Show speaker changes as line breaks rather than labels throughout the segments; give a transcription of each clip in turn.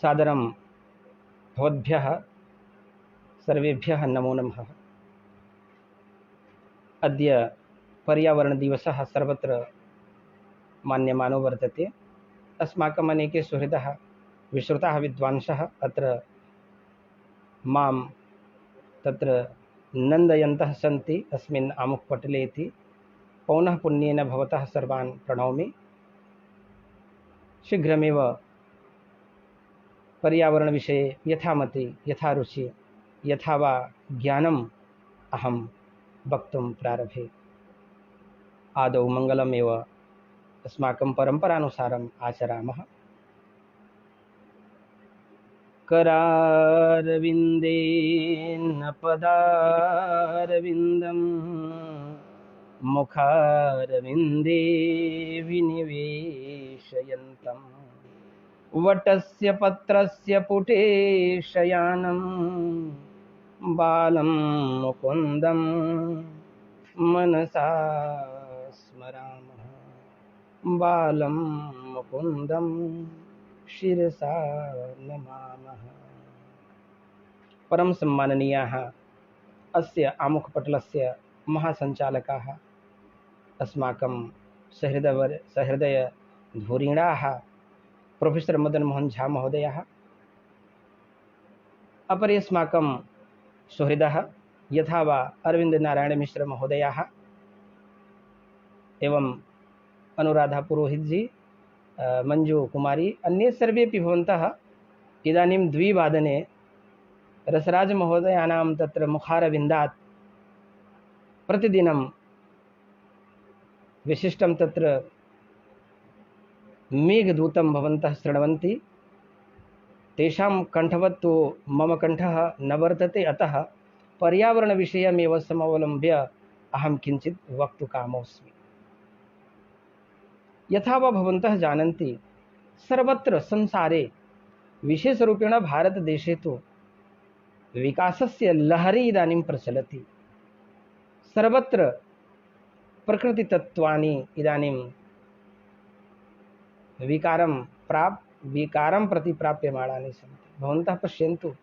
सादरं भवद्भ्यः सर्वेभ्यः नमो नमः। अद्य पर्यावरणदिवसः सर्वत्र मान्यमानो वर्तते। अस्माकम् अनेके सुहृदः विश्रुताः विद्वांसः अत्र मां तत्र नन्दयन्तः सन्ति अस्मिन् आमुखपटले इति पौनः पुन्येन भवतः सर्वान् प्रणौमि। शीघ्रमेव पर्यावरणविषये यथामति यथा रुचि यथा वा ज्ञानम् अहं वक्तुं प्रारभे। आदौ मङ्गलमेव अस्माकं परम्परानुसारम् आचरामः। करारविन्देन पदारविन्दं मुखारविन्दे विनिवेशयन्तम् वटस्य पत्रस्य पुटे शयानं बालं मुकुन्दं मनसा स्मरामः। बालं मुकुन्दं शिरसा नमामः। परम सम्माननीयाः अस्य आमुखपटलस्य महासञ्चालकाः अस्माकं सहृदयधुरीणाः प्रोफेसर मदन मोहन झा महोदयः, अपरे अस्माकं सुहृदः यथा वा अरविंद नारायण मिश्र महोदयः एवं अनुराधा पुरोहित जी, मंजू कुमारी, अन्ये सर्वेपि भवन्तः इदानीं 2 रसराज महोदयानां तत्र मुखारविन्दात् प्रतिदिनं विशिष्टं तत्र मेघदूतं भवन्तः शृण्वन्ति। तेषां कण्ठवत् तु मम कण्ठः न वर्तते, अतः पर्यावरणविषयमेव समवलम्ब्य अहं किञ्चित् वक्तुकामोऽस्मि। यथा वा भवन्तः जानन्ति, सर्वत्र संसारे विशेषरूपेण भारतदेशे तु विकासस्य लहरी इदानीं प्रचलति। सर्वत्र प्रकृतितत्त्वानि इदानीं विकारं प्रति प्राप्यमाणानि सन्ति। भवन्तः पश्यन्तु,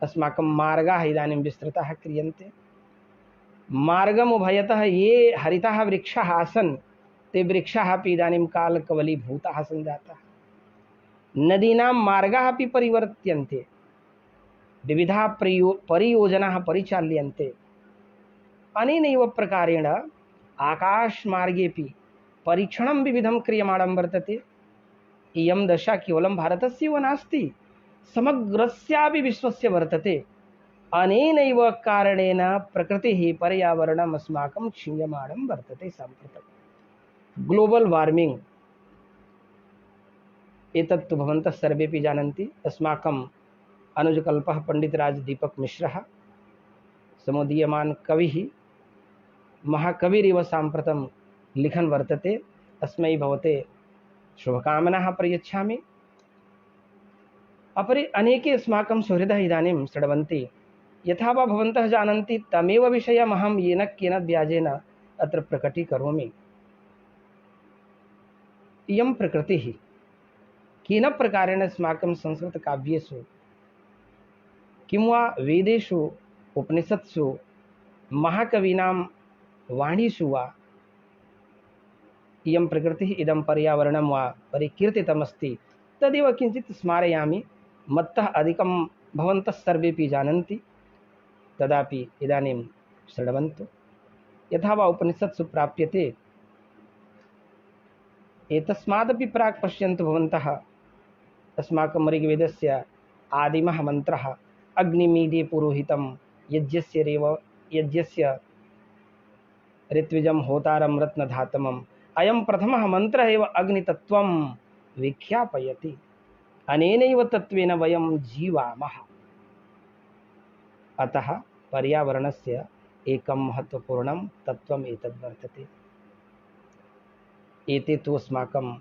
अस्माकं मार्गाः इदानीं विस्तृताः क्रियन्ते। मार्गमुभयतः ये हरिताः वृक्षाः आसन्, ते वृक्षाः अपि इदानीं कालकवलीभूताः सञ्जाताः। नदीनां मार्गाः अपि परिवर्त्यन्ते, विविधाः परियोजनाः परिचाल्यन्ते। अनेनैव प्रकारेण आकाशमार्गेऽपि परीक्षणं विविधं क्रियमाणं वर्तते। इयं दशा केवलं भारतस्यैव नास्ति, समग्रस्यापि विश्वस्य वर्तते। अनेनैव कारणेन प्रकृतिः पर्यावरणम् अस्माकं क्षीयमाणं वर्तते। साम्प्रतं ग्लोबल वार्मिंग एतत्तु भवन्तः सर्वेपि जानन्ति। अस्माकम् अनुजकल्पः पंडितराज दीपक मिश्रः समुदीयमान कविः महाकविरिव साम्प्रतं लिखन् वर्तते। अस्मै भवते शुभकामनाः प्रयच्छामि। अपरे अनेके अस्माकं सुहृदः इदानीं शृण्वन्ति। यथा वा भवन्तः जानन्ति, तमेव विषयम् अहं येन केन व्याजेन अत्र प्रकटीकरोमि। इयं प्रकृतिः केन प्रकारेण अस्माकं संस्कृतकाव्येषु किं वा वेदेषु उपनिषत्सु महाकवीनां वाणीषु वा इयं प्रकृतिः इदं पर्यावरणं वा परिकीर्तितमस्ति, तदेव किञ्चित् स्मारयामि। मत्तः अधिकं भवन्तः सर्वेपि जानन्ति, तदापि इदानीं शृण्वन्तु। यथा वा उपनिषत्सु प्राप्यते, एतस्मादपि प्राक् पश्यन्तु भवन्तः, अस्माकं ऋग्वेदस्य आदिमः मन्त्रः अग्निमीडे पुरोहितं यज्ञस्य ऋत्विजं होतारं रत्नधातमम्। अयं प्रथमः मन्त्रः एव अग्नितत्त्वं विख्यापयति। अनेनैव तत्त्वेन वयं जीवामः। अतः पर्यावरणस्य एकं महत्त्वपूर्णं तत्त्वम् एतद् वर्तते। एते तु अस्माकं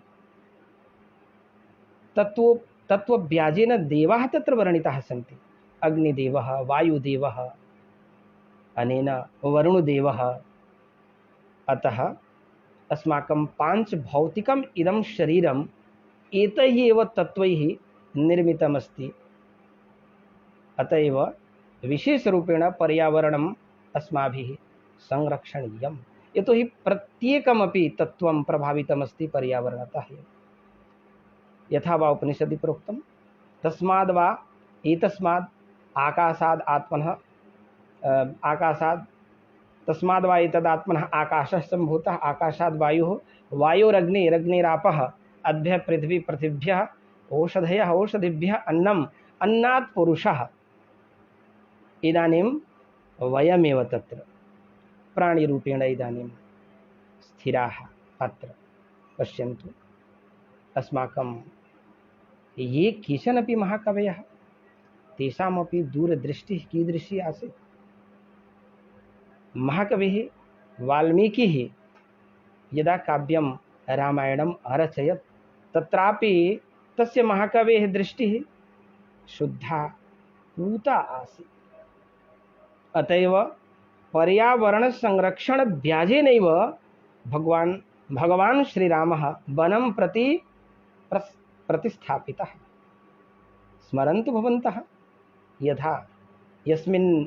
तत्त्वव्याजेन देवाः तत्र वर्णिताः सन्ति। अग्निदेवः, वायुदेवः, अनेन वरुणदेवः। अतः अस्माकं पांचभौतिकम् इदं शरीरम् एतैः एव तत्त्वैः निर्मितमस्ति। अतएव विशेषरूपेण पर्यावरणम् अस्माभिः संरक्षणीयम्। यतोहि प्रत्येकमपि तत्त्वं प्रभावितमस्ति पर्यावरणतः एव। यथा वा उपनिषदि प्रोक्तं, तस्माद् वा एतस्माद् आकाशाद् आत्मनः आकाशात् तस्माद् वा एतदात्मनः आकाशः सम्भूतः, आकाशाद् वायुः, वायोरग्निरग्निरापः, अद्भ्यः पृथिवी, पृथिव्यः ओषधयः, ओषधिभ्यः अन्नम्, अन्नात् पुरुषः। इदानीं वयमेव तत्र प्राणिरूपेण इदानीं स्थिराः। अत्र पश्यन्तु, अस्माकं ये केचनपि महाकवयः, तेषामपि दूरदृष्टिः कीदृशी आसीत्। महाकविः वाल्मीकिः यदा काव्यं रामायणम् अरचयत्, तत्रापि तस्य महाकवेः दृष्टिः शुद्धा पूता आसीत्। अतएव पर्यावरणसंरक्षणव्याजेनैव भगवान् श्रीरामः वनं प्रति प्रतिस्थापितः। स्मरन्तु भवन्तः, यथा यस्मिन्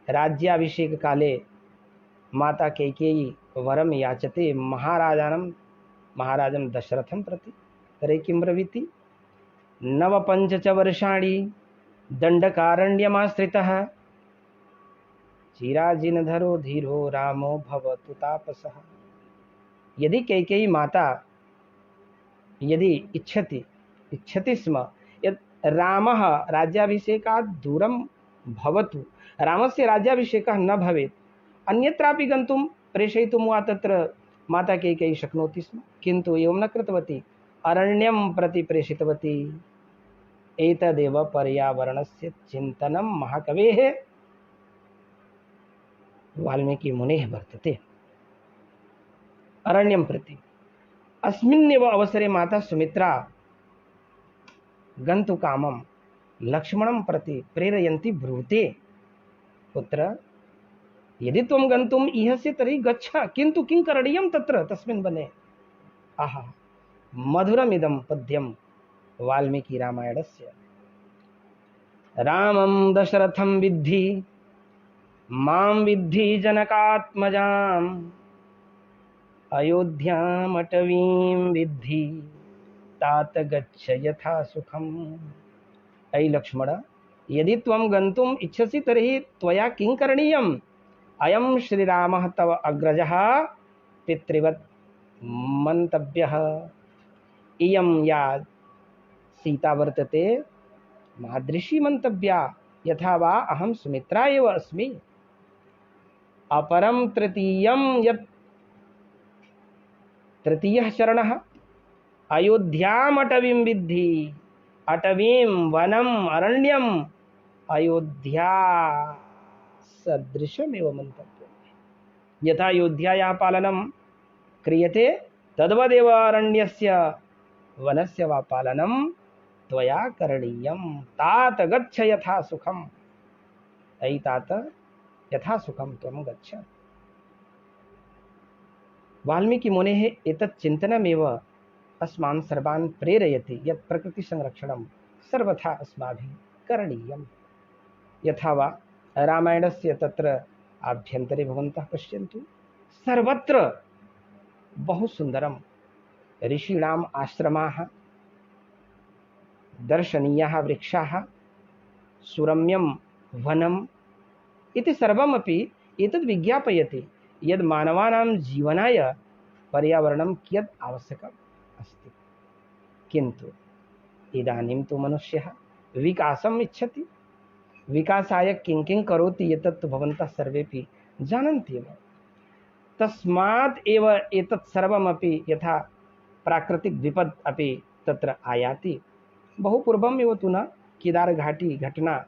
राज्याभिषेककाले माता कैकेयी वरं याचते महाराजं दशरथं प्रति, तर्हि किं ब्रवीति? नवपञ्च च वर्षाणि दण्डकारण्यमाश्रितः, चिराजिनधरो धीरो रामो भवतु तापसः। यदि कैकेयी माता यदि इच्छति स्म यत् रामः राज्याभिषेकात् दूरं भवतु, रामस्य राज्याभिषेकः न भवेत्, अन्यत्रापि गन्तुं प्रेषयितुं वा तत्र माता कैकेयी शक्नोति स्म, किन्तु एवं न कृतवती, अरण्यं प्रति प्रेषितवती। एतदेव पर्यावरणस्य चिन्तनं महाकवेः वाल्मीकिमुनेः वर्तते। अरण्यं प्रति अस्मिन्नेव अवसरे माता सुमित्रा गन्तुकामं लक्ष्मणं प्रति प्रेरयन्ती ब्रूते, पुत्र यदि त्वं गन्तुम् इहसि तर्हि गच्छ, किन्तु किं करणीयं तत्र तस्मिन् वने। आहा, मधुरमिदं पद्यं वाल्मीकिरामायणस्य। रामं दशरथं विद्धि मां विद्धि जनकात्मजाम्, अयोध्यामटवीं विद्धि तात गच्छ यथा सुखम्। ऐ लक्ष्मण, यदि त्वं गन्तुम् इच्छसि तर्हि त्वया किं करणीयम्? अयं श्रीरामः तव अग्रजः पितृवत् मन्तव्यः। इयं या सीता वर्तते मादृशी मन्तव्या, यथा वा अहं सुमित्रा एव अस्मि। अपरं तृतीयः चरणः, अयोध्यामटवीं विद्धि। अटवीं, वनम्, अरण्यम् अयोध्या सदृशमेव मन्तव्यम्। यथा अयोध्यायाः पालनं क्रियते तद्वदेव अरण्यस्य वनस्य वा पालनं त्वया करणीयं। तात गच्छ यथा सुखम्। ऐ तात, यथा सुखं त्वं गच्छ। वाल्मीकिमुनेः एतत् चिन्तनमेव अस्मान् सर्वान् प्रेरयति यत् प्रकृतिसंरक्षणं सर्वथा अस्माभिः करणीयम्। यथा वा रामायणस्य तत्र आभ्यन्तरे भवन्तः पश्यन्तु, सर्वत्र बहु सुन्दरं ऋषीणाम् आश्रमाः, दर्शनीयाः वृक्षाः, सुरम्यं वनम् इति सर्वमपि एतद् विज्ञापयति यद् मानवानां जीवनाय पर्यावरणं कियत् आवश्यकम् अस्ति। किन्तु इदानीं तु मनुष्यः विकासम् इच्छति, विकासाय किं किं करोति एतत् भवन्तः सर्वेपि जानन्ति एव। तस्मात् एव एतत् सर्वमपि यथा प्राकृतिक विपद् अपि तत्र आयाति। बहु पूर्वम् एव तु न केदारघाटी घटना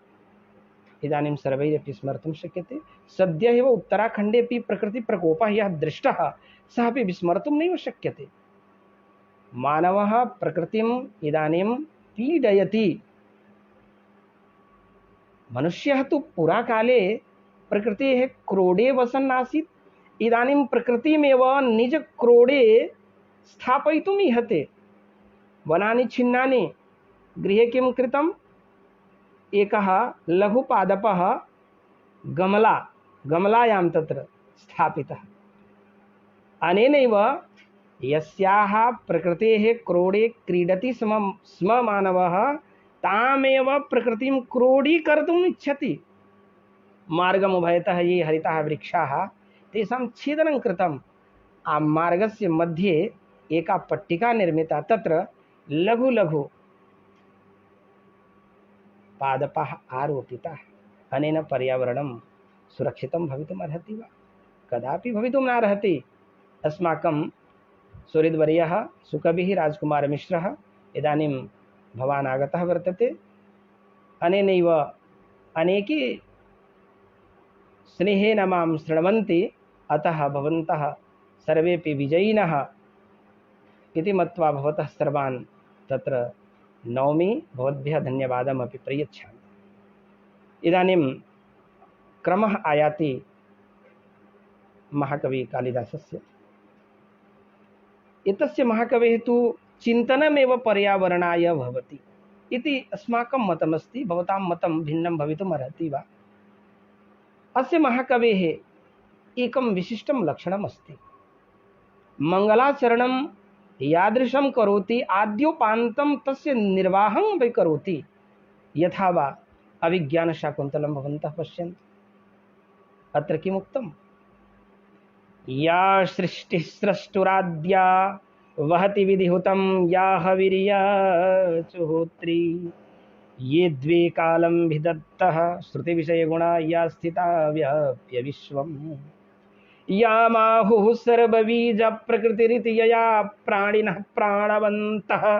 इदानीं सर्वैरपि स्मर्तुं शक्यते। सद्य एव उत्तराखण्डेपि प्रकृतिप्रकोपः यः दृष्टः सः अपि विस्मर्तुं नैव शक्यते। मानवः प्रकृतिम् इदानीं पीडयति। मनुष्यः तु पुराकाले प्रकृतेः क्रोडे वसन् आसीत्, इदानीं प्रकृतिमेव निजक्रोडे स्थापयितुम् ईहते। वनानि छिन्नानि, गृहे किं कृतम्? एकः लघुपादपः गमलायां तत्र स्थापितः। अनेनैव यस्याः प्रकृतेः क्रोडे क्रीडति स्म मानवः तामेव प्रकृतिं क्रोडीकर्तुम् इच्छति। मार्गमुभयतः ये हरिताः वृक्षाः तेषां छेदनं कृतं। मार्गस्य मध्ये एका पट्टिका निर्मिता, तत्र लघु लघु पादपाः आरोपिताः। अनेन पर्यावरणं सुरक्षितं भवितुम् अर्हति वा? कदापि भवितुं नार्हति। अस्माकं सुहृद्वर्यः सुकविः राजकुमारमिश्रः इदानीं भवान् आगतः वर्तते। अनेनैव अनेके स्नेहेन मां शृण्वन्ति, अतः भवन्तः सर्वेपि विजयिनः इति मत्वा भवतः सर्वान् तत्र नौमि। भवद्भ्यः धन्यवादमपि प्रयच्छामि। इदानीं क्रमः आयाति महाकवि कालिदासस्य। एतस्य महाकवेः तु चिन्तनमेव पर्यावरणाय भवति इति अस्माकं मतमस्ति। भवतां मतं भिन्नं भवितुम् अर्हति वा? अस्य महाकवेः एकं विशिष्टं लक्षणम् अस्ति। मङ्गलाचरणं यादृशं करोति आद्योपान्तं तस्य निर्वाहं अपि करोति। यथा वा अभिज्ञानशाकुन्तलं भवन्तः पश्यन्तु। अत्र किमुक्तम्? या सृष्टिः स्रष्टुराद्या वहति विधिहुतं या हविर्या चुहोत्री ये द्वे कालं विदत्तः श्रुतिविषयगुणा या स्थिता व्याप्य विश्वम् या माहुः सर्वबीज प्रकृतिरिति यया प्राणिनः प्राणवन्तः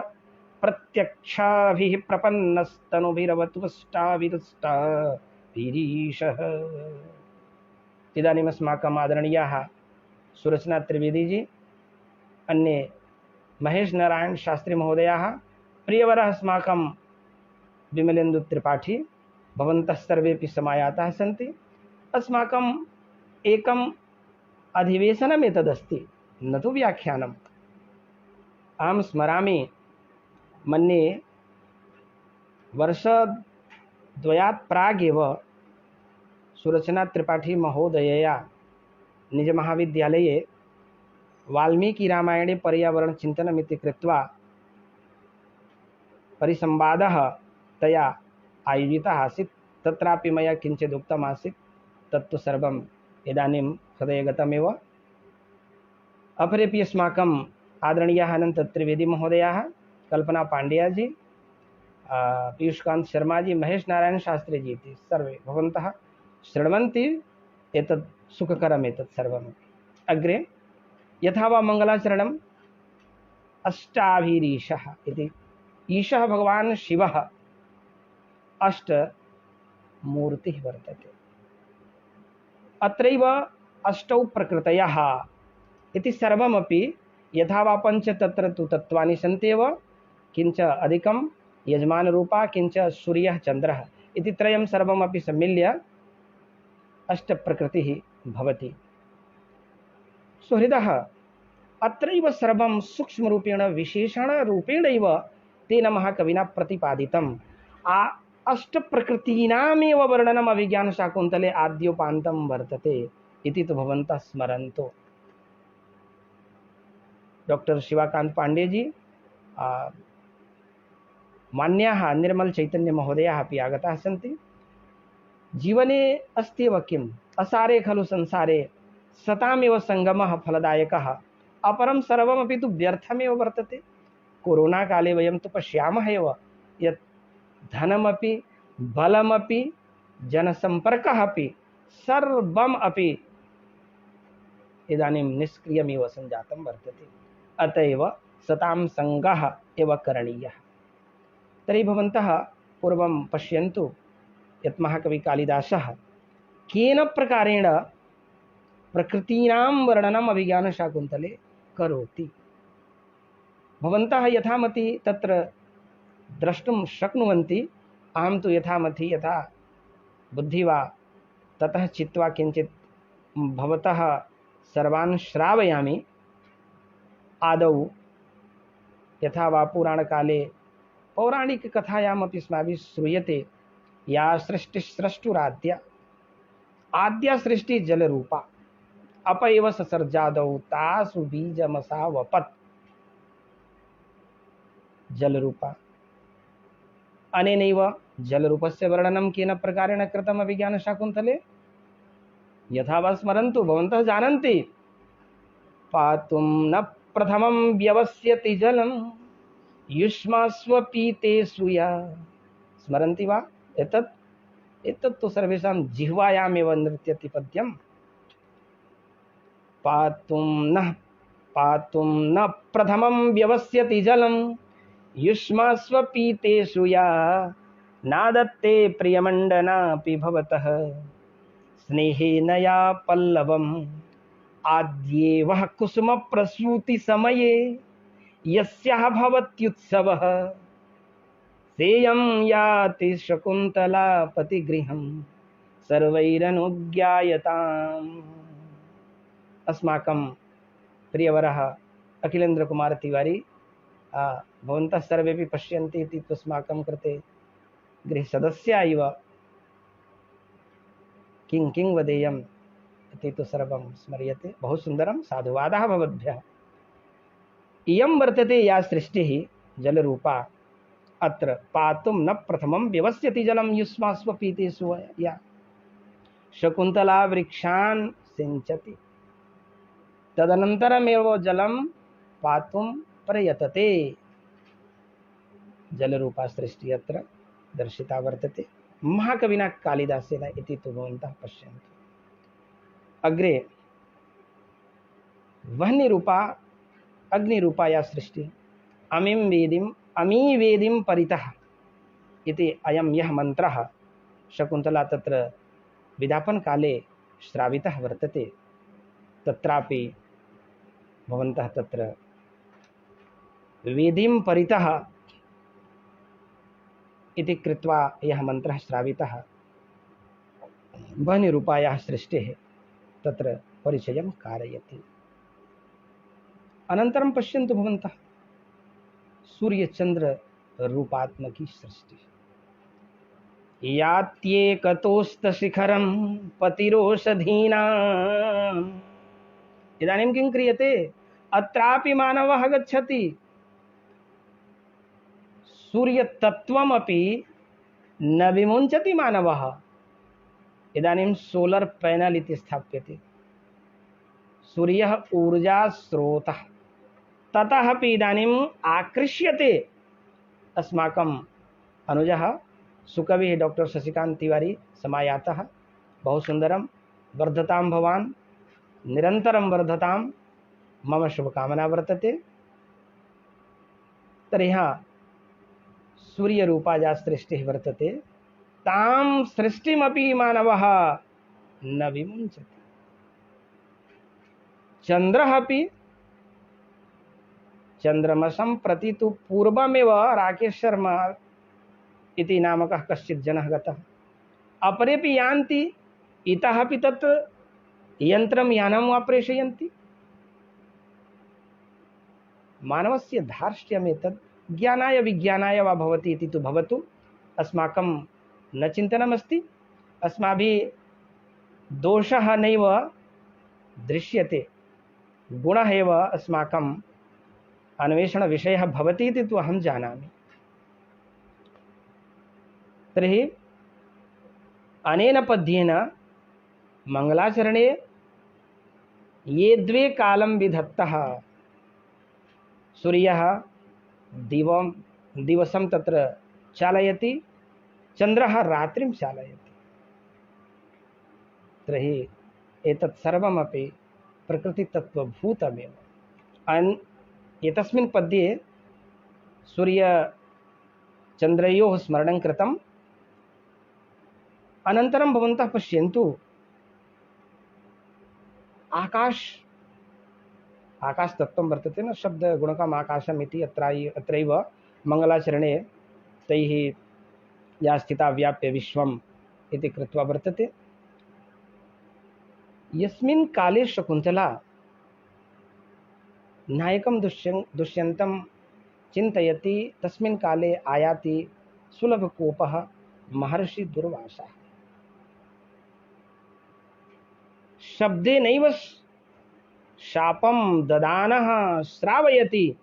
प्रत्यक्षाभिः प्रपन्नस्तनुभिरवतुष्टाविरुष्टाभिरीशः। इदानीम् अस्माकम् आदरणीयाः सुरचना त्रिवेदी जी, अन्ये महेश नारायण शास्त्री महोदयाः, प्रियवरः अस्माकं विमलेन्दु त्रिपाठी, भवन्तः सर्वेपि समायाताः सन्ति। अस्माकम् एकम् अधिवेशनम् एतदस्ति, न तु व्याख्यानम्। अहं स्मरामि, मन्ये वर्षद्वयात् प्रागेव सुरचना त्रिपाठी महोदयया निजमहाविद्यालये वाल्मीकिरामायणे पर्यावरणचिन्तनमिति कृत्वा परिसंवादः तया आयोजितः आसीत्। तत्रापि मया किञ्चित् उक्तमासीत्, तत्तु सर्वम् इदानीं हृदयगतमेव। अपरेपि अस्माकम् आदरणीयाः अनन्तत्रिवेदी महोदयाः, कल्पना पाण्ड्याजी, पीयूषकान्त शर्माजी, महेश नारायण शास्त्रीजी इति सर्वे भवन्तः शृण्वन्ति। एतत् सुखकरम् एतत् सर्वम्। अग्रे यथा वा मङ्गलाचरणम् अष्टाभिरीशः इति, ईशः भगवान् शिवः अष्टमूर्तिः वर्तते। अत्रैव अष्टौ प्रकृतयः इति सर्वमपि यथा वा पञ्च तत्र तु तत्त्वानि सन्त्येव, किञ्च अधिकं यजमानरूपा, किञ्च सूर्यः चन्द्रः इति त्रयं सर्वमपि सम्मिल्य अष्टप्रकृतिः भवति। सुहृदः, अत्रैव सर्वं सूक्ष्मरूपेण विशेषणरूपेणैव तेन महाकविना प्रतिपादितम्। अष्टप्रकृतीनामेव वर्णनम् अभिज्ञानशाकुन्तले आद्योपान्तं वर्तते इति तु भवन्तः स्मरन्तु। डॉक्टर शिवाकान्त पाण्डेजी, मान्याः निर्मल चैतन्य महोदयाः अपि आगताः सन्ति। जीवने अस्त्येव किम्, असारे खलु संसारे सतामेव संगमः फलदायकः, अपरं सर्वमपि तु व्यर्थमेव वर्तते। कोरोना काले वयं तु पश्यामः एव यत् धनमपि बलमपि जनसम्पर्कः अपि सर्वम् अपि इदानीं निष्क्रियमेव सञ्जातं वर्तते। अतएव सतां संगः एव करणीयः। तर्हि भवन्तः पूर्वं पश्यन्तु यत् महाकवि कालिदासः केन प्रकारेण प्रकृतीनां वर्णनम् अभिज्ञानशाकुन्तले करोति। भवन्तः यथामति तत्र द्रष्टुं शक्नुवन्ति। अहं तु यथामति यथा बुद्धि वा ततः चित्वा किञ्चित् भवतः सर्वान् श्रावयामि। आदौ यथा वा पुराणकाले पौराणिककथायामपि अस्माभिः श्रूयते या सृष्टिस्रष्टुराद्या आद्या सृष्टि जलरूपा अप एव ससर्जादौ तासु बीजमसावपत्। जलरूपा अनेनैव जलरूपस्य वर्णनं केन प्रकारेण कृतम् अभिज्ञानशाकुन्तले? यथा वा स्मरन्तु, भवन्तः जानन्ति, पातुं न प्रथमं व्यवस्यति जलं युष्मास्वपीते सूया। स्मरन्ति वा एतत्? एतत् तु सर्वेषां जिह्वायामेव नृत्यति पद्यं। पातुं न प्रथमं व्यवस्यति जलं युष्मास्वपीते सूया नादत्ते प्रियमण्डनापि भवतः स्नेहेन या पल्लवम् आद्ये वः कुसुमप्रसूति समये यस्याः भवत्युत्सवः सेयं याति शकुन्तला पतिगृहं सर्वैरनुज्ञायताम्। अस्माकं प्रियवरः अखिलेन्द्र कुमार तिवारी भवन्तः सर्वेपि पश्यन्ति इति अस्माकं कृते गृहसदस्या इव किं वदेयम् इति तु सर्वं स्मर्यते। बहु सुन्दरं, साधुवादः भवद्भ्यः। इयं वर्तते या सृष्टिः जलरूपा। अत्र पातुं न प्रथमं व्यवस्यति जलं युष्मास्वपीते सूया शकुन्तला वृक्षान् सिञ्चति तदनन्तरमेव जलं पातुं प्रयतते। जलरूपा सृष्टिः अत्र दर्शिता वर्तते महाकविना कालिदासेन इति तु भवन्तः पश्यन्तु। अग्रे वह्निरूपा अग्निरूपा या सृष्टिः अमी वेदिं परितः इति अयं यः मन्त्रः शकुन्तला तत्र विदापनकाले श्रावितः वर्तते। तत्रापि भवन्तः तत्र वेदिं परितः इति कृत्वा यः मन्त्रः श्रावितः वह्निरूपायाः सृष्टेः तत्र परिचयं कारयति। अनन्तरं पश्यन्तु भवन्तः सूर्यचन्द्र रूपात्मकी सृष्टिः। यात्येकतोस्तशिखरं पतिरोषधीनाम्। इदानीं किं क्रियते? अत्रापि मानवः गच्छति, सूर्यतत्त्वमपि न विमुञ्चति मानवः। इदानीं सोलर् पैनल् इति स्थाप्यते, सूर्यः ऊर्जास्रोतः, ततः अपि इदानीम् आकृष्यते। अस्माकम् अनुजः सुकविः डॉक्टर शशिकांत तिवारी समायातः। बहु सुन्दरं, वर्धतां भवान्, निरन्तरं वर्धतां, मम शुभकामना वर्तते। तर्हि सूर्यरूपा या सृष्टिः वर्तते तां सृष्टिमपि मानवः न विमुञ्चति। चन्द्रः अपि चन्द्रमसं प्रति तु पूर्वमेव राकेश शर्मा इति नामकः कश्चित् जनः गतः। अपरेपि यान्ति, इतः अपि तत् यन्त्रं यानं वा प्रेषयन्ति। मानवस्य धार्ष्ट्यमेतत् ज्ञानाय विज्ञानाय वा भवति इति तु भवतु, अस्माकं न चिन्तनमस्ति। अस्माभिः दोषः नैव दृश्यते, गुणः एव अस्माकम् अन्वेषणविषयः भवति इति तु अहं जानामि। तर्हि अनेन पद्येन मङ्गलाचरणे ये द्वे कालं विधत्तः, सूर्यः दिवसं तत्र चालयति, चन्द्रः रात्रिं चालयति। तर्हि एतत् सर्वमपि प्रकृतितत्त्वभूतमेव। एतस्मिन् पद्ये सूर्यचन्द्रयोः स्मरणं कृतम्। अनन्तरं भवन्तः पश्यन्तु, आकाशतत्त्वं वर्तते न, शब्दगुणकम् आकाशम् इति अत्रैव मङ्गलाचरणे तैः या स्थिता व्याप्य विश्वम् इति कृत्वा वर्तते। यस्मिन् काले शकुन्तला नायकं दुष्यन्तं चिन्तयति तस्मिन् काले आयाति सुलभकोपः महर्षि दुर्वासः। शब्देनैव शापं ददानः श्रावयति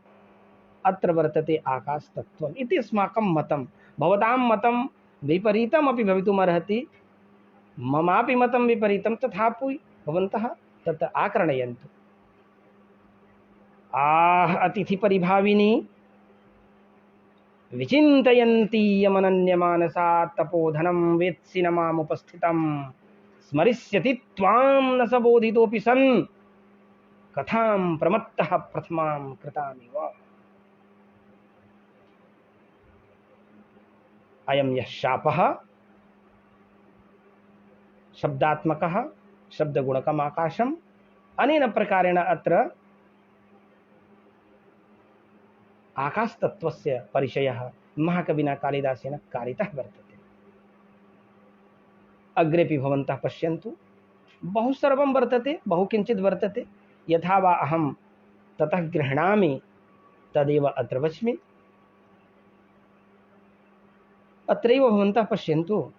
अत्र वर्तते आकाशतत्त्वम् इति अस्माकं मतं। भवतां मतं विपरीतमपि भवितुमर्हति, ममापि मतं विपरीतं, तथापि भवन्तः तत् आकर्णयन्तु। आह अतिथिपरिभाविनी विचिन्तयन्ती यमनन्यमानसा तपोधनं वेत्सि न मामुपस्थितं स्मरिष्यति त्वां न स बोधितोऽपि सन् कथां प्रमत्तः प्रथमां कृतामिव। अयं यः शापः शब्दात्मकः शब्दगुणकम् आकाशम् अनेन प्रकारेण अत्र आकाशतत्त्वस्य परिचयः महाकविना कालिदासेन कारितः वर्तते। अग्रेपि भवन्तः पश्यन्तु, बहु सर्वं वर्तते, बहु किञ्चित् वर्तते। यथा वा अहं ततः गृह्णामि तदेव अत्र वच्मि। अत्रैव भवन्तः पश्यन्तु,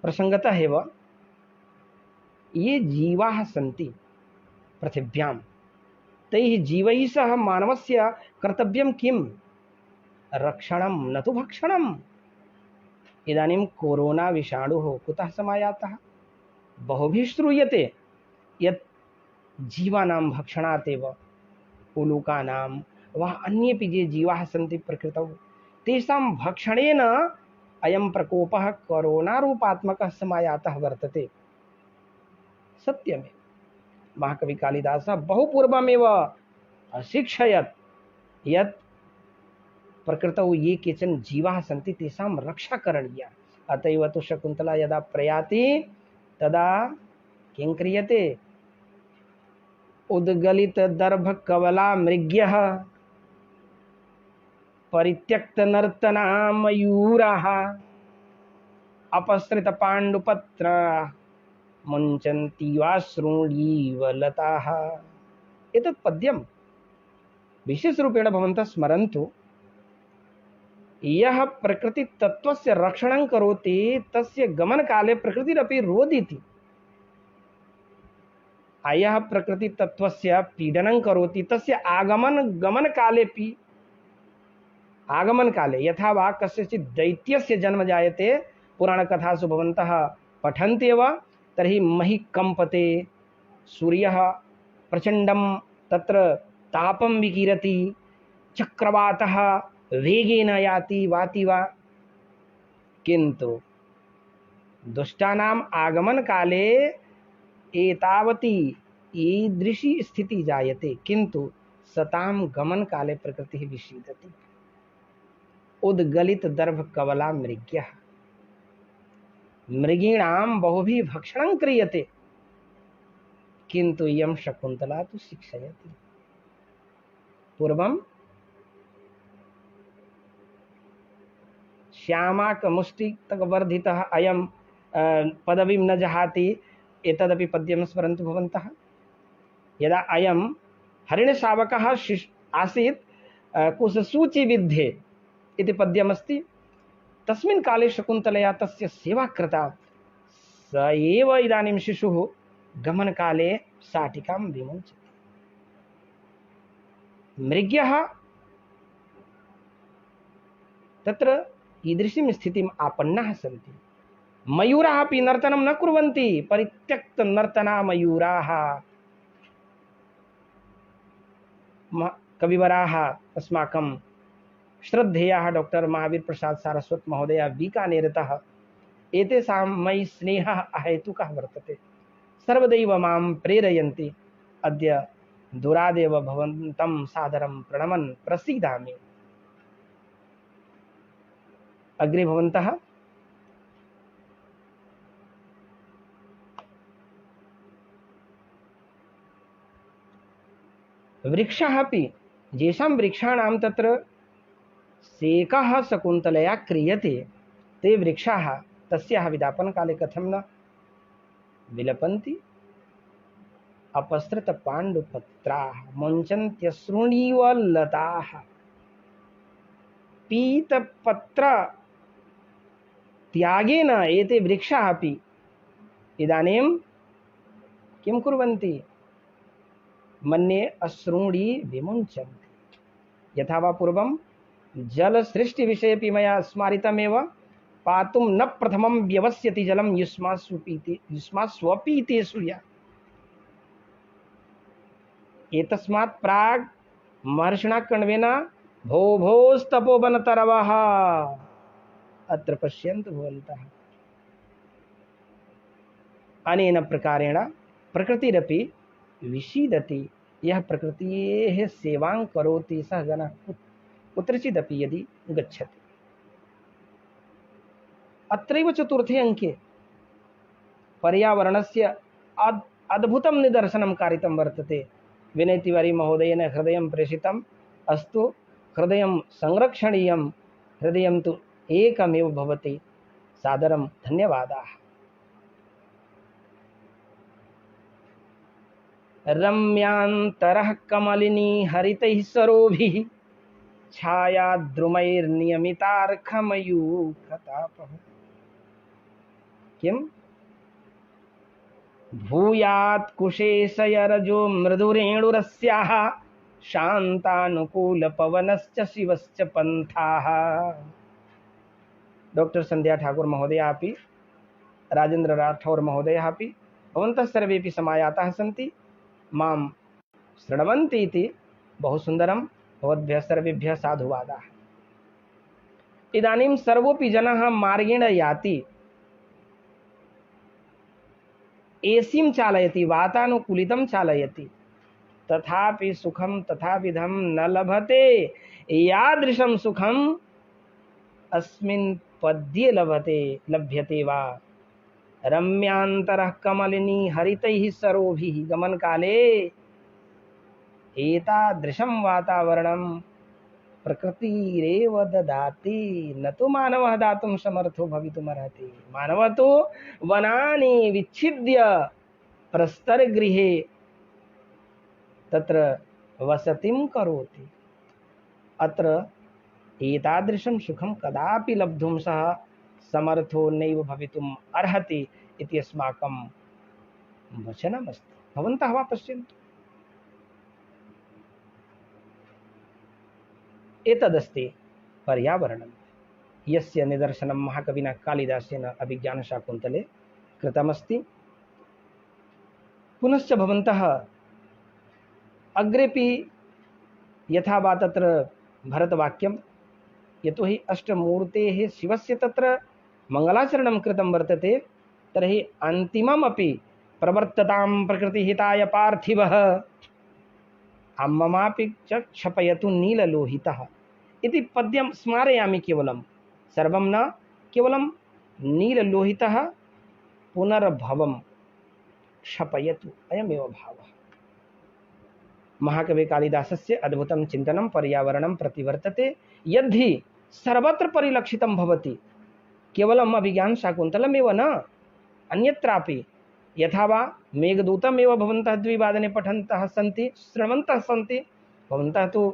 प्रसङ्गतः एव ये जीवाः सन्ति पृथिव्यां, तैः जीवैः सह मानवस्य कर्तव्यं किं? रक्षणं न तु भक्षणम्। इदानीं कोरोना विषाणुः कुतः समायातः? बहुभिः श्रूयते यत् जीवानां भक्षणात् एव, उलूकानां वा अन्येपि ये जीवाः सन्ति प्रकृतौ, तेषां भक्षणेन अयं प्रकोपः कोरोनारूपात्मकः समायातः वर्तते। सत्यमेव महाकवि कालिदासः बहु पूर्वमेव अशिक्षयत् यत् प्रकृतौ ये केचन जीवाः सन्ति तेषां रक्षा करणीया। अत एव तु शकुन्तला यदा प्रयाति तदा किं क्रियते? उद्गलितदर्भकवला मृग्यः परित्यक्तनर्तना मयूराः अपसृतपाण्डुपत्रा मुञ्चन्ति वाश्रूणीव लताः। एतत् पद्यं विशेषरूपेण भवन्तः स्मरन्तु। यः प्रकृतितत्त्वस्य रक्षणं करोति तस्य गमनकाले प्रकृतिरपि रोदिति। यः प्रकृतितत्त्वस्य पीडनं करोति तस्य गमनकालेपि आगमनकाले यथा वा कस्यचित् दैत्यस्य जन्म जायते, पुराणकथासु भवन्तः पठन्त्येव, तर्हि महि कम्पते, सूर्यः प्रचण्डं तत्र तापं विकिरति, चक्रवातः वेगेन याति वाति वा। किन्तु दुष्टानाम् आगमनकाले एतावती ईदृशी स्थितिः जायते, किन्तु सतां गमनकाले प्रकृतिः विषीदति। उद्गलितदर्भकवला मृग्यः, मृगीणां बहुभिः भक्षणं क्रियते, किन्तु इयं शकुन्तला तु शिक्षयति। पूर्वं श्यामाकमुष्टिकवर्धितः अयं पदवीं न जहाति, एतदपि पद्यं स्मरन्तु भवन्तः। यदा अयं हरिणशावकः आसीत् कुशसूचिविद्धे इति पद्यमस्ति, तस्मिन् काले शकुन्तलया तस्य सेवा कृता। स एव इदानीं शिशुः गमनकाले शाटिकां विमुञ्चति। मृग्यः तत्र ईदृशीं स्थितिम् आपन्नाः सन्ति। मयूराः अपि नर्तनं न कुर्वन्ति, परित्यक्तनर्तना मयूराः। कविवराः अस्माकं श्रद्धेयाः डॉक्टर महावीर प्रसाद सारस्वत महोदय बीकानेरतः एतेषां मयि स्नेहः अहेतुकः वर्तते। सर्वदैव मां प्रेरयन्ति। अद्य दूरादेव भवन्तं सादरं प्रणमन् प्रसीदामि। अग्रे भवन्तः वृक्षाः अपि, येषां वृक्षाणां तत्र सेकः शकुन्तलया क्रियते, ते वृक्षाः तस्याः विदापनकाले कथं न विलपन्ति? अपसृत पाण्डुपत्राः मुञ्चन्त्यश्रूणीव लताः पीतपत्र त्यागेन एते वृक्षाः अपि इदानीं किं कुर्वन्ति? मन्ये अश्रूणी विमुञ्चन्ति। यथा वा पूर्वं जलसृष्टिविषयेपि मया स्मारितमेव, पातुं न प्रथमं व्यवस्यति जलं युष्मास्वपीति सूर्या। एतस्मात् प्राग् महर्षिणा कण्वेन भो भोस्तपोवनतरवः अत्र पश्यन्तु भवन्तः। अनेन प्रकारेण प्रकृतिरपि विषीदति। यः प्रकृतेः सेवां करोति सः जनः कुत्रचिदपि यदि गच्छति। अत्रैव चतुर्थे अंके पर्यावरणस्य अद्भुतं निदर्शनं कारितं वर्तते। विनय तिवारी महोदयेन हृदयं प्रेषितम्। अस्तु, हृदयं संरक्षणीयं, हृदयं तु एकमेव भवति। सादरं धन्यवादाः। रम्यान्तरः कमलिनी हरितैः सरोभिः छायाद्रुमैर्नियमितार्कमयूखतापः। किं भूयात् कुशेशयरजो मृदुरेणुरस्याः शान्तानुकूलपवनश्च शिवश्च पन्थाः। डॉक्टर संध्या ठाकुर महोदया अपि राजेन्द्र राठौर महोदयः अपि भवन्तः सर्वेपि समायाताः सन्ति, मां शृण्वन्ति इति बहु सुन्दरं। भवद्भ्यः सर्वेभ्यः साधुवादाः। इदानीं सर्वोऽपि जनः मार्गेण याति, एसीं चालयति, वातानुकूलितं चालयति, तथापि सुखं तथाविधं न लभते। यादृशं सुखम् अस्मिन् पद्ये लभ्यते वा? रम्यान्तरः कमलिनी हरितैः सरोभिः। गमनकाले एतादृशं वातावरणं प्रकृतिरेव ददाति, न तु मानवः दातुं समर्थो भवितुमर्हति। मानवः तु वनानि विच्छिद्य प्रस्तरगृहे तत्र वसतिं करोति। अत्र एतादृशं सुखं कदापि लब्धुं सः समर्थो नैव भवितुम् अर्हति इति अस्माकं वचनमस्ति। भवन्तः वा पश्यन्तु। एतदस्ति पर्यावरणं, यस्य निदर्शनं महाकविना कालिदासेन अभिज्ञानशाकुन्तले कृतमस्ति। पुनश्च भवन्तः अग्रेपि यथा वा तत्र भरतवाक्यं, यतोहि अष्टमूर्तेः शिवस्य तत्र मङ्गलाचरणं कृतं वर्तते, तर्हि अन्तिममपि प्रवर्ततां प्रकृतिहिताय पार्थिवः ममापि च क्षपयतु नीललोहितः इति पद्यं स्मारयामि। केवलं सर्वं न, केवलं नीललोहितः पुनर्भवं क्षपयतु, अयमेव भावः। महाकवि कालिदासस्य अद्भुतं चिन्तनं पर्यावरणं प्रति वर्तते, यद्धि सर्वत्र परिलक्षितं भवति। केवलम् अभिज्ञानशाकुन्तलमेव न, अन्यत्रापि। यथा वा मेघदूतमेव भवन्तः 2 वादने पठन्तः सन्ति, श्रवन्तः सन्ति। भवन्तः तु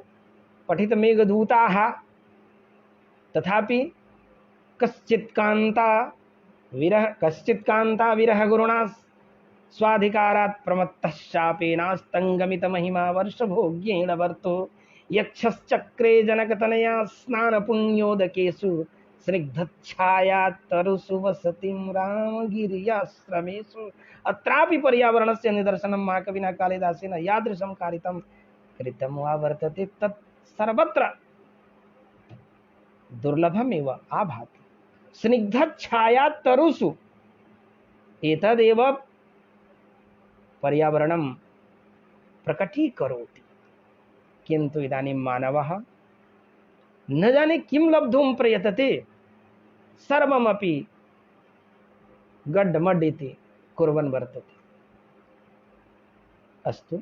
पठितमेघदूताः, तथापि कश्चित् कान्ता विरहगुरुणा स्वाधिकारात् प्रमत्तः शापेनास्तङ्गमितमहिमा वर्षभोग्येण वर्तो यक्षश्चक्रे जनकतनया स्नानपुण्योदकेषु स्निग्धच्छायातरुषु वसतिं रामगिर्याश्रमेषु। अत्रापि पर्यावरणस्य निदर्शनं महाकविना कालिदासेन यादृशं कारितं कृतं वा वर्तते, तत् सर्वत्र दुर्लभमेव आभाति। स्निग्धच्छायातरुषु एतदेव पर्यावरणं प्रकटीकरोति। किन्तु इदानीं मानवः न जाने किं लब्धुं प्रयतते, सर्वमपि गड्डमड् इति कुर्वन् वर्तते। अस्तु,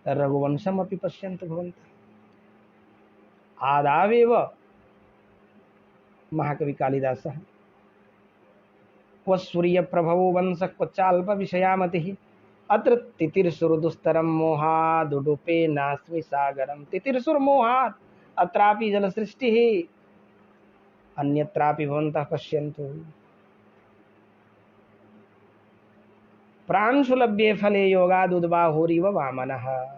रघुवंशमपि पश्यन्तु भवन्तः। आदावेव महाकवि कालिदासः क्व सूर्यप्रभवो वंशः क्वचाल्पविषयामतिः अत्र तितिर्षुर्दुस्तरं मोहादुडुपे नास्मि सागरं तितिर्षुर्मोहात् अत्रापि जलसृष्टिः अन्यत्रापि भवन्तः पश्यन्तु प्रांशुलभ्ये फले योगादुद्बाहुरिव वामनः।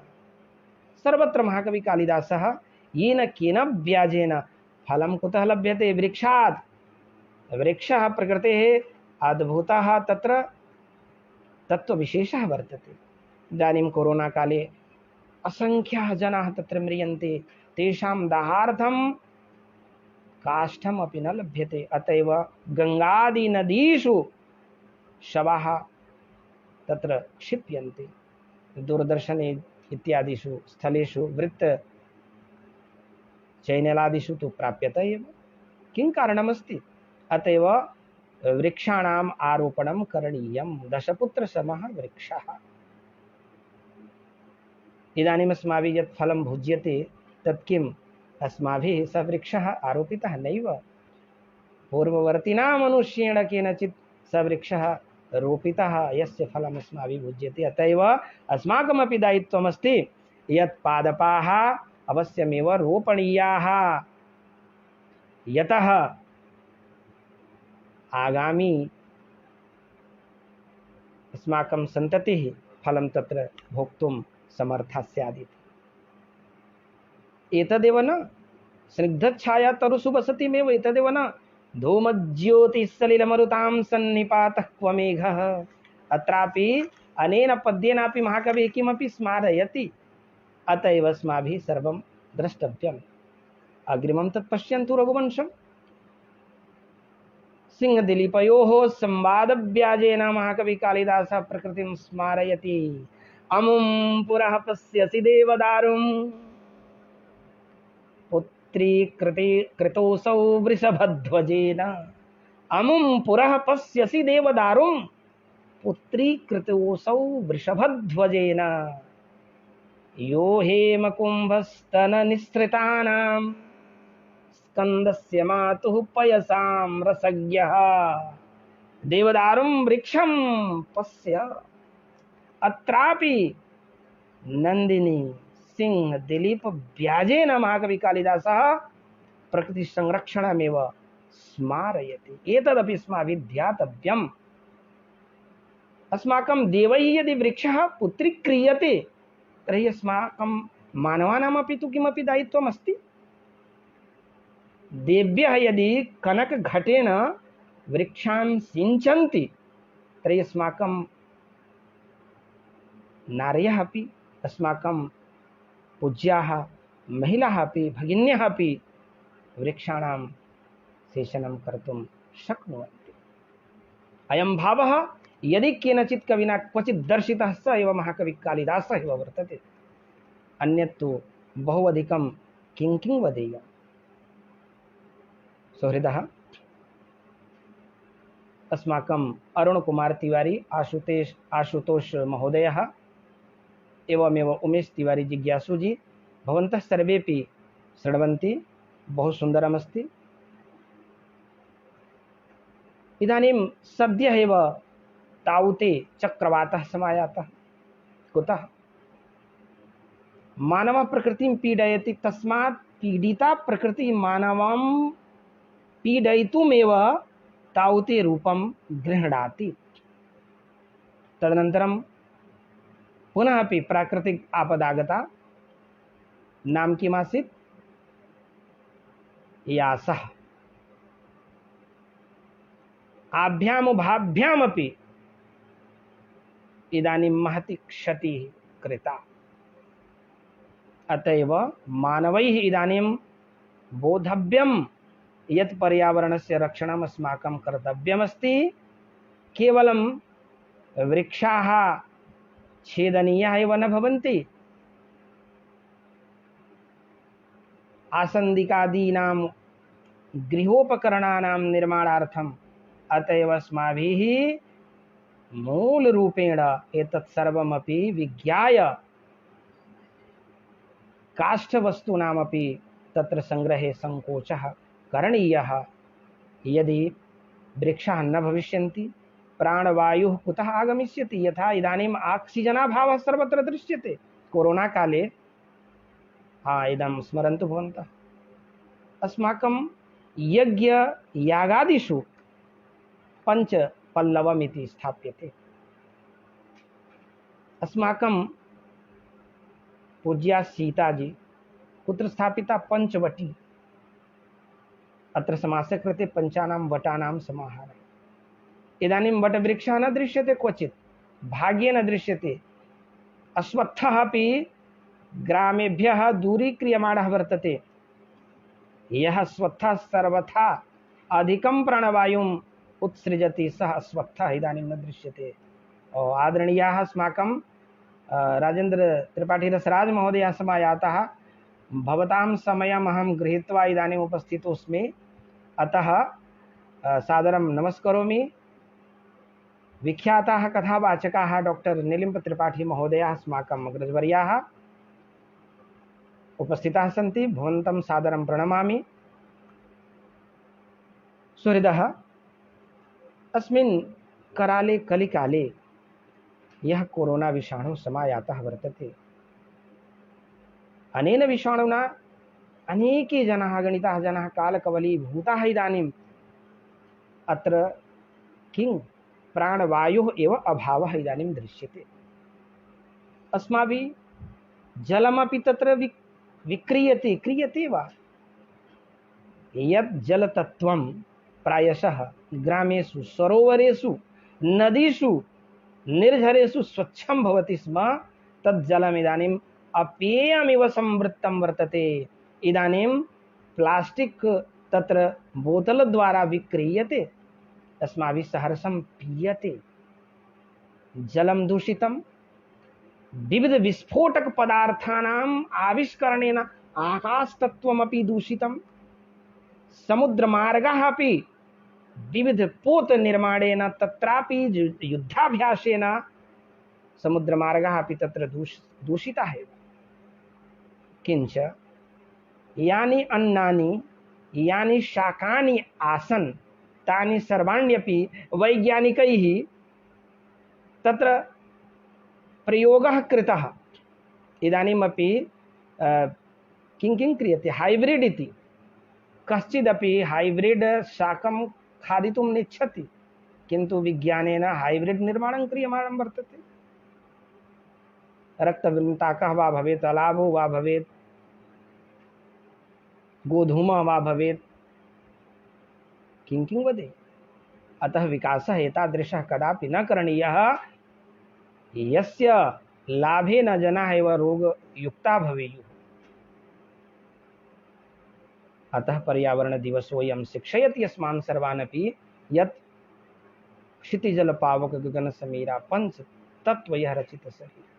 सर्वत्र महाकवि कालिदासः येन केन व्याजेन फलं कुतः लभ्यते वृक्षात्। वृक्षः प्रकृतेः अद्भुतः तत्र तत्त्वविशेषः वर्तते। इदानीं कोरोना काले असंख्याः जनाः तत्र म्रियन्ते, तेषां दाहार्थं काष्ठमपि न लभ्यते, अतएव गंगादिनदीषु शवाः तत्र क्षिप्यन्ते। दूरदर्शने इत्यादिषु स्थलेषु वृत्त चैनलादिषु तु प्राप्यते एव। किं कारणमस्ति? अतएव वृक्षाणाम् आरोपणं करणीयं। दशपुत्रसमः वृक्षः। इदानीम् अस्माभिः यत् फलं भुज्यते तत् किम् अस्माभिः स वृक्षः आरोपितः नैव, पूर्ववर्तिना मनुष्येण केनचित् स वृक्षः रोपितः यस्य फलम् अस्माभिः भुज्यते। अतएव अस्माकमपि दायित्वमस्ति यत् पादपाः अवश्यमेव रोपणीयाः, यतः आगामी अस्माकं सन्ततिः फलं तत्र भोक्तुं समर्था स्यादिति। एतदेव न स्निग्धच्छाया तरुषु वसतिमेव, एतदेव न धूमज्योतिस्सलिलमरुतां सन्निपातः क्व मेघः। अत्रापि अनेन पद्येनापि महाकविः किमपि स्मारयति, अतएव अस्माभिः सर्वं द्रष्टव्यम्। अग्रिमं तत् पश्यन्तु रघुवंशम्। सिंहदिलीपयोः संवादव्याजेन महाकवि कालिदासः प्रकृतिं स्मारयति। अमुं पुरः पश्यसि देवदारुं पुत्रीकृतोऽसौ वृषभध्वजेन। अमुं पुरः पश्यसि देवदारुं पुत्रीकृतोऽसौ वृषभध्वजेन। यो हेमकुम्भस्तननिःसृतानां स्कन्दस्य मातुः पयसां रसज्ञः। देवदारुं वृक्षं पश्य। अत्रापि नंदिनी सिंह दिलीप व्याजेन महाकवि कालिदासः प्रकृति संरक्षणमेव स्मारयति। एतदपि अस्माभिः ध्यातव्यम्। अस्माकं देवैः यदि वृक्षः पुत्रीक्रियते तर्हि अस्माकं मानवानामपि तु किमपि दायित्वमस्ति। देव्यः यदि कनकघटेन वृक्षान् सिञ्चन्ति तर्हि अस्माकं नार्यः अपि, अस्माकं पूज्याः महिलाः अपि, भगिन्यः अपि वृक्षाणां सेचनं कर्तुं शक्नुवन्ति। अयं भावः यदि केनचित् कविना क्वचित् दर्शितः स एव महाकविः कालिदासः एव वर्तते। अन्यत्तु बहु अधिकं किं वदेयम्। सुहृदः, अस्माकं अरुण कुमार तिवारी, आशुतोष महोदयः एवमेव उमेश तिवारी जिज्ञासुजी, भवन्तः सर्वेपि शृण्वन्ति। बहु सुन्दरमस्ति। इदानीं सद्यः एव तावुते चक्रवातः समायातः। कुतः? मानवः प्रकृतिं पीडयति, तस्मात् पीडिता प्रकृतिः मानवं पीडयितुमेव तावुते रूपं गृह्णाति। तदनन्तरं पुनः अपि प्राकृतिक आपदागता। नाम किमासीत्? यासः। आभ्यामुभाभ्यामपि इदानीं महती क्षतिः कृता। अतएव मानवैः इदानीं बोधव्यं यत् पर्यावरणस्य रक्षणम् अस्माकं कर्तव्यमस्ति। केवलं वृक्षाः छेदनीयाः एव न भवन्ति, आसन्दिकादीनां गृहोपकरणानां निर्माणार्थम् अतएव अस्माभिः मूलरूपेण एतत् सर्वमपि विज्ञाय काष्ठवस्तूनामपि तत्र संग्रहे संकोचः करणीयः। यदि वृक्षाः न भविष्यन्ति प्राणवायुः कुतः आगमिष्यति? यथा इदानीम् आक्सिजनाभावः सर्वत्र दृश्यते कोरोना काले। इदं स्मरन्तु भवन्तः। अस्माकं यज्ञ यागादिषु पञ्चपल्लवमिति स्थाप्यते। अस्माकं पूज्या सीताजी कुत्र स्थापिता? पंचवटी। अत्र समासस्य कृते पञ्चानां वटानां समाहारः। इदानीं वटवृक्षः न दृश्यते, क्वचित् भाग्येन दृश्यते। अश्वत्थः अपि ग्रामेभ्यः दूरीक्रियमाणः वर्तते। यः अश्वत्थः सर्वथा अधिकं प्राणवायुम् उत्सृजति सः अश्वत्थः इदानीं न दृश्यते। आदरणीयाः अस्माकं राजेन्द्र त्रिपाठी रसराज महोदयः समायातः। भवतां समयम् अहं गृहीत्वा इदानीम् उपस्थितोऽस्मि, अतः सादरं नमस्करोमि। विख्याताः कथावाचकाः डॉक्टर नीलिम्ब त्रिपाठी महोदयाः अस्माकम् अग्रजवर्याः उपस्थिताः सन्ति। भवन्तं सादरं प्रणमामि। सुहृदः, अस्मिन् कराले कलिकाले यः कोरोना विषाणुः समायातः वर्तते, अनेन विषाणुना अनेके जनाः, गणिताः जनाः कालकवलीभूताः। इदानीम् अत्र किं प्राणवायुः एव अभावः इदानीं दृश्यते। अस्माभिः जलमपि तत्र विक्रियते, क्रियते वा? यत् जलतत्त्वं प्रायशः ग्रामेषु, सरोवरेषु, नदीषु, निर्झरेषु स्वच्छं भवति स्म, तत् जलम् इदानीम् अपेयमिव संवृत्तं वर्तते। इदानीं प्लास्टिक् तत्र बोतलद्वारा विक्रीयते, अस्माभिः सहर्षं पीयते। जलं दूषितं, विविध विस्फोटक पदार्थानाम् आविष्करणेन आकाशतत्त्वमपि दूषितं। समुद्रमार्गः अपि विविध पोत निर्माणेन, तत्रापि युद्धाभ्यासेन समुद्रमार्गः अपि तत्र दूषितः एव। किंच यानि अन्नानि, यानि शाकानि आसन्, तानि सर्वाण्यपि वैज्ञानिकैः तत्र प्रयोगः कृतः। इदानीमपि किं किं क्रियते? हाइब्रिड इति। कश्चिदपि हाइब्रिड शाकं खादितुं नेच्छति, किन्तु विज्ञानेन हाइब्रिड निर्माणं क्रियमाणं वर्तते। रक्तवृन्ताकः वा भवेत्, अलाभो वा भवेत्, गोधूमः वा भवेत्, किं किं वदे। अतः विकासः एतादृशः कदापि न करणीयः यस्य लाभेन जनाः एव रोगयुक्ता भवेयुः। अतः पर्यावरणदिवसोऽयं शिक्षयति अस्मान् सर्वानपि यत् क्षितिजलपावक गगनसमीरा पंच तत्त्वयः रचितशरीरम्,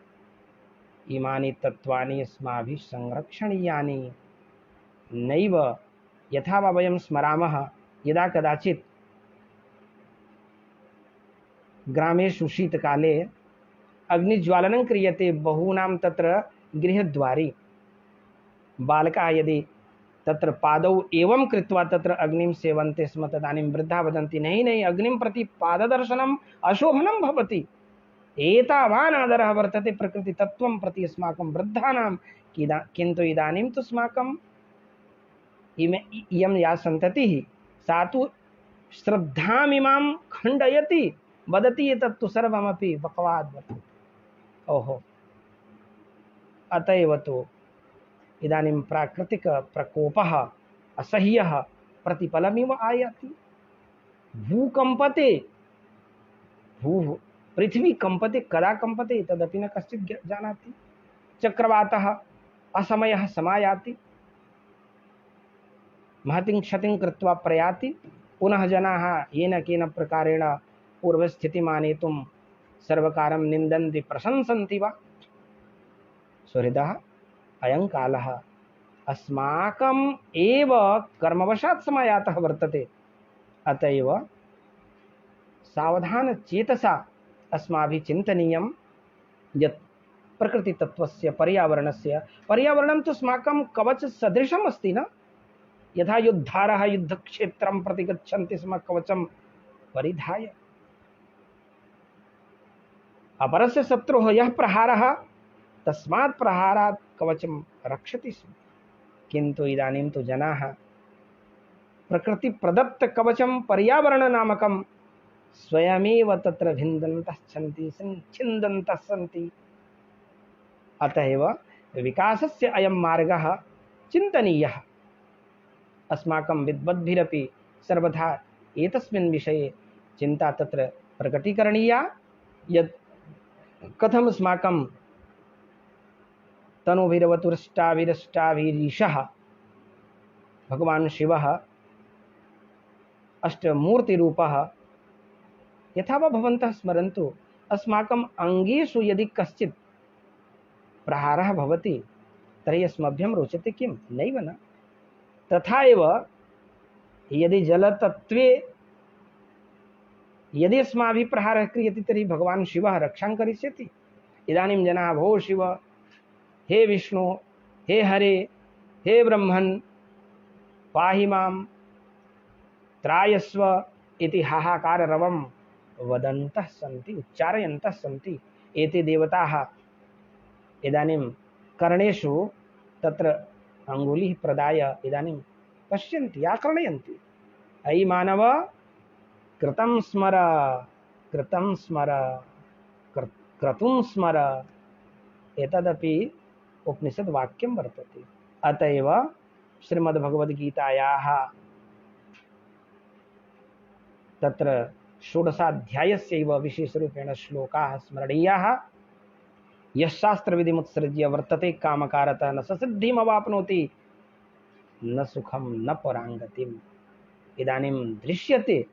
इमानि तत्त्वानि अस्माभिः संरक्षणीयानि। नैव यथा वा वयं स्मरामः, यदा कदाचित् ग्रामेषु शीतकाले अग्निज्वालनं क्रियते, बहूनां तत्र गृहद्वारि बालकाः यदि तत्र पादौ एवं कृत्वा तत्र अग्निं सेवन्ते स्म, तदानीं वृद्धाः वदन्ति, नहीं नहीं, अग्निं प्रति पाददर्शनम् अशोभनं भवति। एतावान् आदरः वर्तते प्रकृतितत्त्वं प्रति अस्माकं वृद्धानां। किन्तु इदानीं तु अस्माकं इयं या सन्ततिः, सा तु श्रद्धामिमां खण्डयति, वदति एतत् तु सर्वमपि वक्वाद् वर्तते। ओहो, अत एव तु इदानीं प्राकृतिक प्रकोपः असह्यः प्रतिफलमिव आयाति। भूकम्पते, पृथ्वी कम्पते, कदा कम्पते तदपि न कश्चित् जानाति। चक्रवातः असमयः समायाति, महतीं क्षतिं कृत्वा प्रयाति। पुनः जनाः येन केन प्रकारेण पूर्वस्थितिम् आनेतुं सर्वकारं निन्दन्ति, प्रशंसन्ति वा? सुहृदः, अयं कालः अस्माकम् एव कर्मवशात् समायातः वर्तते। अत एव सावधानचेतसा अस्माभिः चिन्तनीयं यत् प्रकृतितत्त्वस्य, पर्यावरणं तु अस्माकं कवचसदृशम् अस्ति न। यथा योद्धारः युद्धक्षेत्रं प्रति गच्छन्ति स्म कवचं परिधाय, अपरस्य शत्रुः यः प्रहारः तस्मात् प्रहारात् कवचं रक्षति स्म। किन्तु इदानीं तु जनाः प्रकृति प्रदत्त कवचं पर्यावरण नामकं स्वयमेव तत्र भिन्दन्तः सन्ति, छिन्दन्तः सन्ति। अतएव विकासस्य अयं मार्गः चिन्तनीयः। अस्माकं विद्वद्भिरपि सर्वथा एतस्मिन् विषये चिन्ता तत्र प्रकटीकरणीया, यत् कथम् अस्माकं तनुभिरवतुष्टाभिरष्टाभिरीशः भगवान् शिवः अष्टमूर्तिरूपः यथा वा भवन्तः स्मरन्तु, अस्माकम् अङ्गेषु यदि कश्चित् प्रहारः भवति तर्हि अस्मभ्यं रोचते किं? नैव न। तथा एव यदि जलतत्त्वे यदि अस्माभिः प्रहारः क्रियते तर्हि भगवान् शिवः रक्षां करिष्यति। इदानीं जनाः भो शिव, हे विष्णु, हे हरे, हे ब्रह्मन् पाहि मां त्रायस्व इति हाहाकाररवं वदन्तः सन्ति, उच्चारयन्तः सन्ति। एते देवताः इदानीं कर्णेषु तत्र अङ्गुलिः प्रदाय इदानीं पश्यन्ति, आकर्णयन्ति। अयि मानव कृतं स्मर, कृतं स्मर, क्रतुं स्मर, एतदपि उपनिषद्वाक्यं वर्तते। अतएव श्रीमद्भगवद्गीतायाः तत्र षोडशाध्यायस्यैव विशेषरूपेण श्लोकाः स्मरणीयाः। यशास्त्रविधिमुत्सृज्य वर्तते कामकारतः न स सिद्धिमवाप्नोति न सुखं न पराङ्गतिम्। इदानीं दृश्यते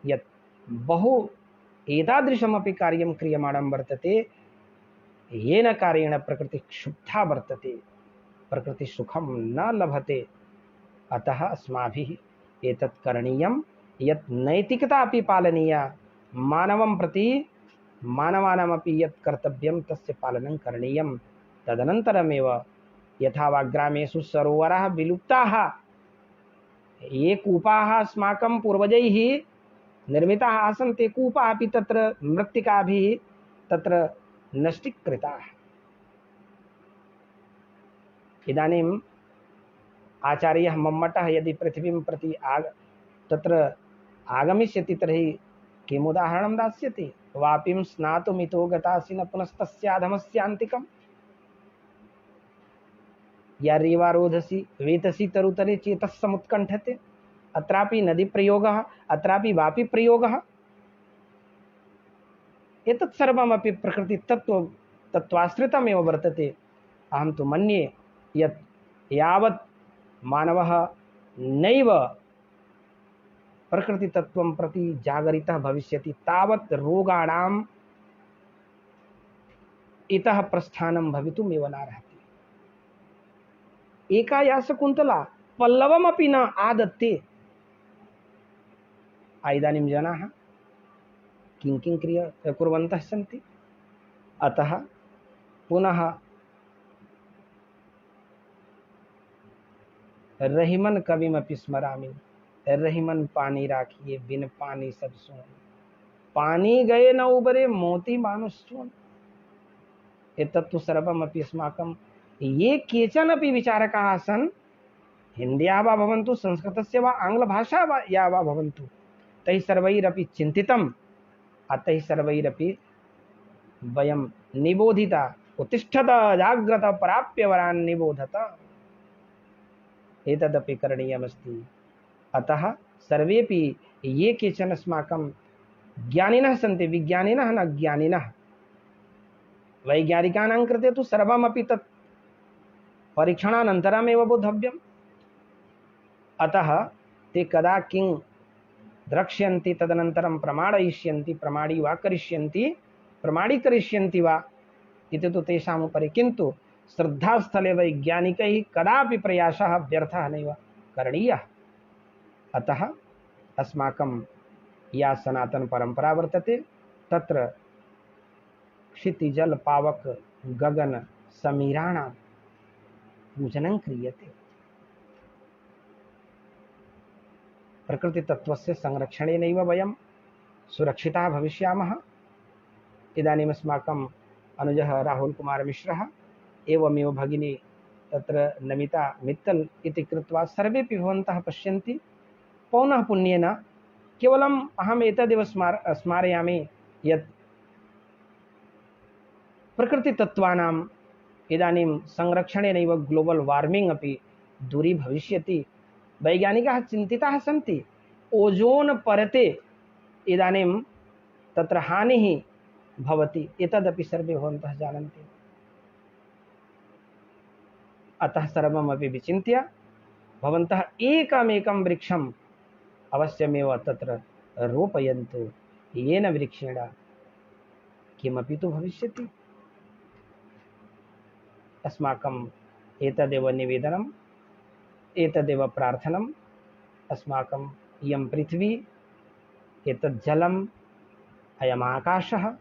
यत् बहु एतादृशमपि कार्यं क्रियमाणं वर्तते येन कार्येण प्रकृतिः क्षुब्धा वर्तते, प्रकृतिसुखं न लभते। अतः अस्माभिः एतत् करणीयं यत् नैतिकता अपि पालनीया, मानवं प्रति मानवानामपि यत् कर्तव्यं तस्य पालनं करणीयं। तदनन्तरमेव यथा वा ग्रामेषु सरोवराः विलुप्ताः, ये कूपाः अस्माकं पूर्वजैः निर्मिताः आसन् ते कूपाः अपि तत्र मृत्तिकाभिः तत्र नष्टीकृताः। इदानीम् आचार्यः मम्मटः यदि पृथिवीं प्रति तत्र आगमिष्यति तर्हि किम् उदाहरणं दास्यति? वापिं स्नातुमितो गतासि न पुनस्तस्याधमस्यान्तिकम्। या रेवारोधसि वेतसि तरुतरे चेतः समुत्कण्ठते। अत्रापि नदी प्रयोगः, अत्रापि वापि प्रयोगः। एतत् सर्वमपि तत्त्वाश्रितमेव वर्तते। अहं तु मन्ये यत् यावत् मानवः नैव प्रकृतितत्त्वं प्रति जागरितः भविष्यति तावत् रोगाणाम् इतः प्रस्थानं भवितुमेव नार्हति। एका या शकुन्तला पल्लवमपि न आदत्ते। इदानीं जनाः किं किं कुर्वन्तः सन्ति। अतः पुनः रहीमन कविमपि स्मरामि। रहीमन पानी राखिए बिन पानी सब सोन, पानी गए न उबरे मोती मानुष सोन। एतत्तु सर्वमपि अस्माकं ये केचन अपि विचारकाः आसन्, हिन्द्याः वा भवन्तु, संस्कृतस्य वा आङ्ग्लभाषा वा या वा भवन्तु, तैः सर्वैरपि चिन्तितम्। अतैः सर्वैरपि वयं निबोधिता उत्तिष्ठत जाग्रत प्राप्य वरान् निबोधत। एतदपि करणीयमस्ति। अतः सर्वेपि ये केचन अस्माकं ज्ञानिनः सन्ति, विज्ञानिनः न ज्ञानिनः, वैज्ञानिकानां कृते तु सर्वमपि तत् परीक्षणानन्तरमेव बोद्धव्यम्। अतः ते कदा किं द्रक्ष्यन्ति तदनन्तरं प्रमाणयिष्यन्ति, प्रमाणीकरिष्यन्ति वा इति तु तेषाम् उपरि। किन्तु श्रद्धास्थले वैज्ञानिकैः कदापि प्रयासः व्यर्थः नैव करणीयः। अतः अस्माकं या सनातनपरम्परा वर्तते तत्र क्षितिजल पावक गगन समीराणां पूजनं क्रियते। प्रकृतितत्त्वस्य संरक्षणेनैव वयं सुरक्षिताः भविष्यामः। इदानीम् अस्माकम् अनुजः राहुल कुमार मिश्रः एवमेव भगिनी तत्र नमिता मित्तल इति कृत्वा सर्वेपि भवन्तः पश्यन्ति। पौनः पुण्येन केवलम् अहम् एतदेव स्मारयामि यत् प्रकृतितत्त्वानाम् इदानीं संरक्षणेनैव ग्लोबल वार्मिंग अपि दूरी भविष्यति। वैज्ञानिकाः चिन्तिताः सन्ति ओजोन परते इदानीं तत्र हानिः भवति, एतदपि सर्वे भवन्तः जानन्ति। अतः सर्वमपि विचिन्त्य भवन्तः एकमेकं वृक्षम् अवश्यमेव तत्र रोपयन्तु, येन वृक्षेण किमपि तु भविष्यति। अस्माकम् एतदेव निवेदनम्, एतदेव प्रार्थनम्। अस्माकम् इयं पृथ्वी, एतत् जलम्, अयम् आकाशः,